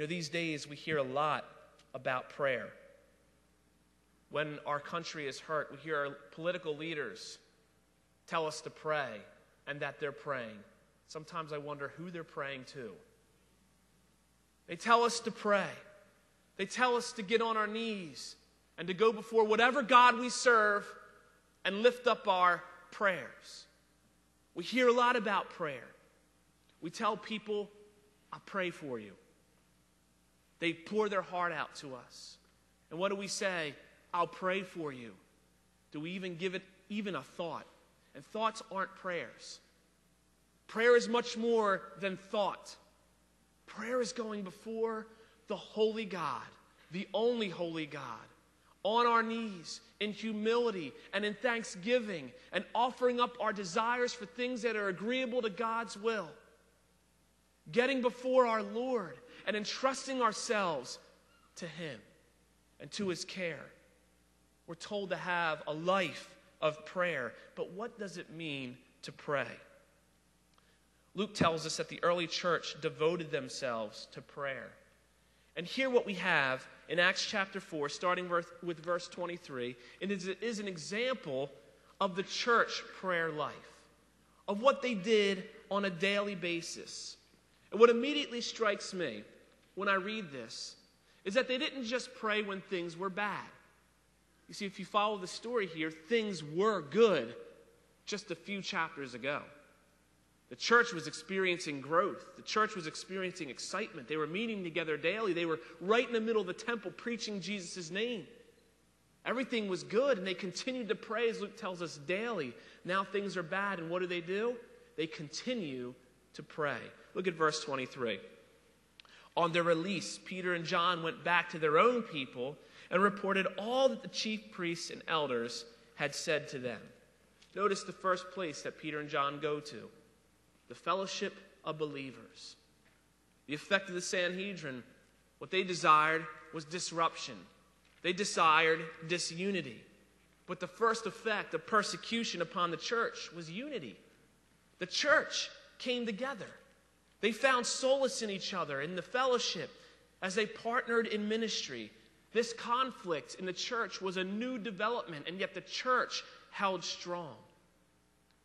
These days we hear a lot about prayer. When our country is hurt, we hear our political leaders tell us to pray and that they're praying. Sometimes I wonder who they're praying to. They tell us to pray. They tell us to get on our knees and to go before whatever God we serve and lift up our prayers. We hear a lot about prayer. We tell people, I'll pray for you. They pour their heart out to us. And what do we say? I'll pray for you. Do we even give it even a thought? And thoughts aren't prayers. Prayer is much more than thought. Prayer is going before the holy God, the only holy God, on our knees in humility and in thanksgiving and offering up our desires for things that are agreeable to God's will. Getting before our Lord and entrusting ourselves to Him and to His care. We're told to have a life of prayer. But what does it mean to pray? Luke tells us that the early church devoted themselves to prayer. And here what we have in Acts chapter 4, starting with verse 23, it is an example of the church prayer life, of what they did on a daily basis. And what immediately strikes me when I read this is that they didn't just pray when things were bad. You see, if you follow the story here, things were good just a few chapters ago. The church was experiencing growth. The church was experiencing excitement. They were meeting together daily. They were right in the middle of the temple preaching Jesus' name. Everything was good, and they continued to pray, as Luke tells us, daily. Now things are bad, and what do? They continue to pray. Look at verse 23. On their release, Peter and John went back to their own people and reported all that the chief priests and elders had said to them. Notice the first place that Peter and John go to. The fellowship of believers. The effect of the Sanhedrin, what they desired was disruption. They desired disunity. But the first effect of persecution upon the church was unity. The church came together. They found solace in each other, in the fellowship, as they partnered in ministry. This conflict in the church was a new development, and yet the church held strong.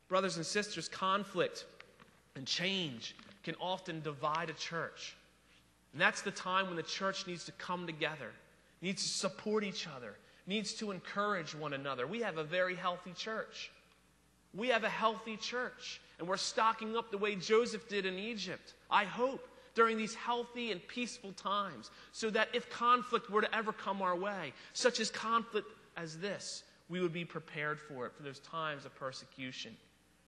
Brothers and sisters, conflict and change can often divide a church. And that's the time when the church needs to come together, needs to support each other, needs to encourage one another. We have a very healthy church. We have a healthy church, and we're stocking up the way Joseph did in Egypt, I hope, during these healthy and peaceful times, so that if conflict were to ever come our way, such as conflict as this, we would be prepared for it, for those times of persecution.